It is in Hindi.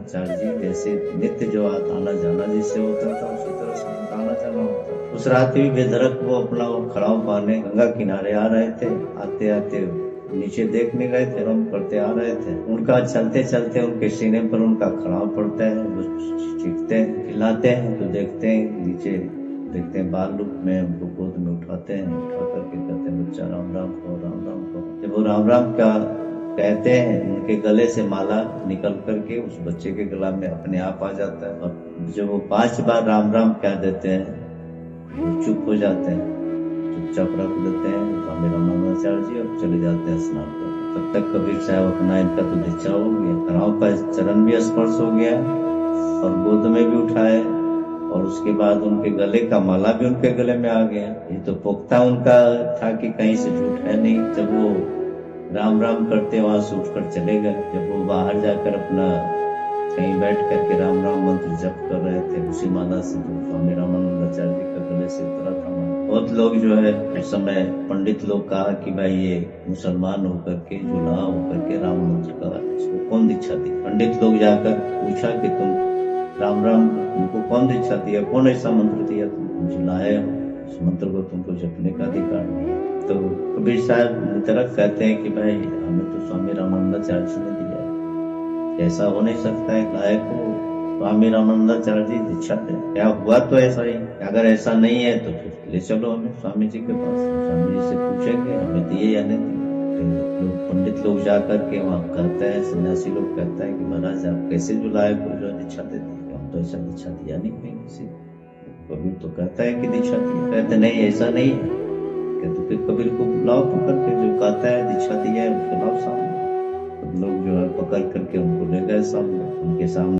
रामानंदाचार्य जी जैसे नित्य जो आना जाना जिससे होता था उसी तरह से आना जाना होता था। उस रात भी बेधड़क वो अपना वो खड़ाऊ पाने गंगा किनारे आ रहे थे। आते आते नीचे देखने गए थे, रम करते आ रहे थे। उनका चलते चलते उनके सीने पर उनका खड़ाऊ पड़ता है। वो चीखते हैं, चिल्लाते हैं, तो देखते हैं नीचे, देखते हैं बाल रूप में उनको गोद में उठाते हैं। उठा करके कहते हैं बच्चा राम राम कहो, राम राम कहो। जब वो राम राम का कहते हैं, उनके गले से माला निकल करके उस बच्चे के गला में अपने आप आ जाता है। और जब वो 5 बार राम राम कह देते हैं, वो चुप हो जाते हैं, चुपचाप रख देते हैं स्वामी रामानंदाचार्य जी और चले जाते हैं स्नान करने। तब तक कबीर साहब अपना इनका तो दीक्षा हो गया, खड़ाऊ का चरण भी स्पर्श हो गया और गोद में भी उठाए, और उसके बाद उनके गले का माला भी उनके गले में आ गया। ये तो पुख्ता उनका था कि कहीं से झूठ है नहीं। जब वो राम राम करते वहां से उठकर चले गए। जब वो बाहर जाकर अपना कहीं बैठ करके राम राम मंत्र जप कर रहे थे, उसी माला से जो स्वामी रामानंदाचार्य जी का गले से उतरा था। बहुत लोग जो है उस समय पंडित लोग कहा कि भाई ये मुसलमान होकर के, जुला होकर के राम मंत्र का इसको कौन दीक्षा दी। पंडित लोग जाकर पूछा कि तुम राम राम तुमको कौन दीक्षा दिया, कौन ऐसा मंत्र दिया, तुम जुलाए हो, इस मंत्र को तुमको जपने का अधिकार नहीं। तो कबीर साहब मुतरक कहते हैं कि भाई हमें तो स्वामी रामानंदाचार्य जी ने दिया है, ऐसा हो नहीं सकता है, लायक को स्वामी रामानंदाचार्य जी दीक्षा दे। क्या हुआ तो ऐसा ही, अगर ऐसा नहीं है तो फिर ले चलो हमें स्वामी जी के पास, स्वामी जी से पूछेंगे हमें दिए या नहीं दिए। पंडित लोग जाकर के वहाँ कहते हैं, सन्यासी लोग कहते हैं कि महाराज आप कैसे जो लायक को जो दीक्षा दे दी, हम तो ऐसा दीक्षा दिया नहीं कहीं किसी को। कबीर तो कहता है कि दीक्षा दिया, कहते नहीं ऐसा नहीं है। कहते फिर कबीर को बुलाओ पकड़ के, जो कहता है दीक्षा दिया है उसको लाओ सामने। लोग जो है पकड़ करके उनको ले गए सामने, उनके सामने